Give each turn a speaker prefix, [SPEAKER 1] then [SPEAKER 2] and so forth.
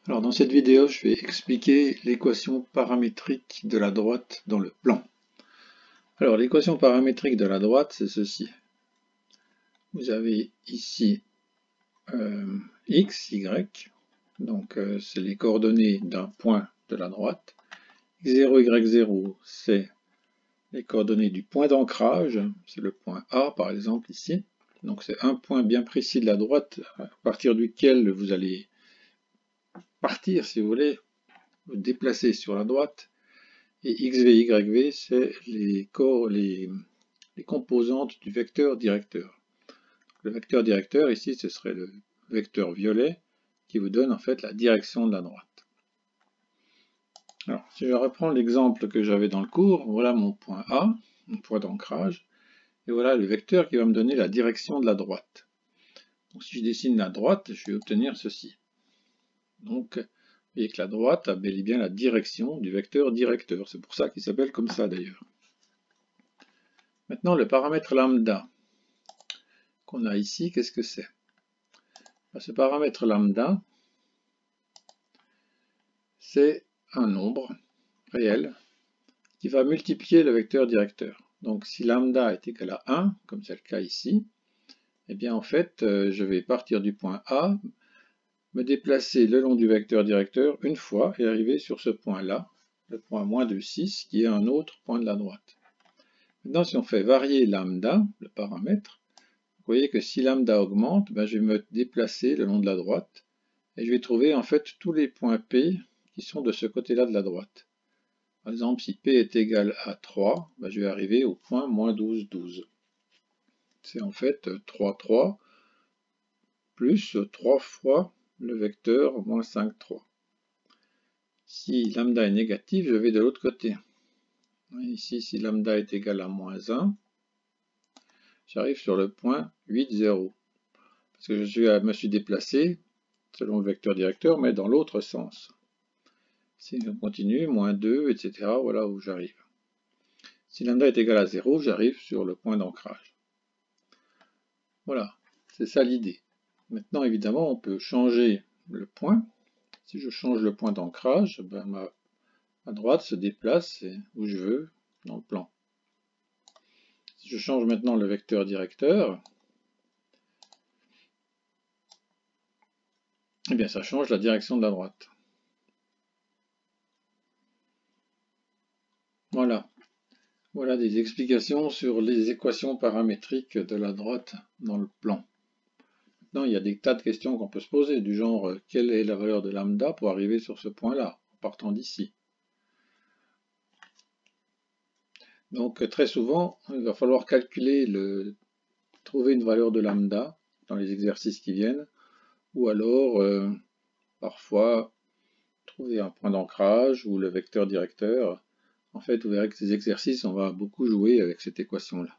[SPEAKER 1] Alors dans cette vidéo, je vais expliquer l'équation paramétrique de la droite dans le plan. Alors l'équation paramétrique de la droite, c'est ceci. Vous avez ici x, y, donc c'est les coordonnées d'un point de la droite. x0, y0, c'est les coordonnées du point d'ancrage, c'est le point A par exemple ici. Donc c'est un point bien précis de la droite à partir duquel vous allez partir, si vous voulez, vous déplacer sur la droite. Et xv, yv, c'est les composantes du vecteur directeur. Le vecteur directeur, ici, ce serait le vecteur violet qui vous donne en fait la direction de la droite. Alors, si je reprends l'exemple que j'avais dans le cours, voilà mon point A, mon point d'ancrage, et voilà le vecteur qui va me donner la direction de la droite. Donc, si je dessine la droite, je vais obtenir ceci. Donc, vous voyez que la droite a bel et bien la direction du vecteur directeur. C'est pour ça qu'il s'appelle comme ça d'ailleurs. Maintenant, le paramètre lambda qu'on a ici, qu'est-ce que c'est? Ce paramètre lambda, c'est un nombre réel qui va multiplier le vecteur directeur. Donc si lambda est égal à 1, comme c'est le cas ici, eh bien en fait, je vais partir du point A, me déplacer le long du vecteur directeur une fois et arriver sur ce point-là, le point moins 2,6, qui est un autre point de la droite. Maintenant, si on fait varier lambda, le paramètre, vous voyez que si lambda augmente, je vais me déplacer le long de la droite et je vais trouver en fait tous les points P qui sont de ce côté-là de la droite. Par exemple, si P est égal à 3, je vais arriver au point moins 12, 12. C'est en fait 3, 3 plus 3 fois le vecteur moins 5, 3. Si lambda est négatif, je vais de l'autre côté. Ici, si lambda est égal à moins 1, j'arrive sur le point 8, 0. Parce que je me suis déplacé selon le vecteur directeur, mais dans l'autre sens. Si je continue, moins 2, etc., voilà où j'arrive. Si lambda est égal à 0, j'arrive sur le point d'ancrage. Voilà, c'est ça l'idée. Maintenant, évidemment, on peut changer le point. Si je change le point d'ancrage, ma droite se déplace où je veux dans le plan. Si je change maintenant le vecteur directeur, eh bien ça change la direction de la droite. Voilà. Voilà des explications sur les équations paramétriques de la droite dans le plan. Maintenant, il y a des tas de questions qu'on peut se poser, du genre quelle est la valeur de lambda pour arriver sur ce point-là, en partant d'ici. Donc très souvent, il va falloir trouver une valeur de lambda dans les exercices qui viennent, ou alors parfois trouver un point d'ancrage ou le vecteur directeur. En fait, vous verrez que ces exercices, on va beaucoup jouer avec cette équation-là.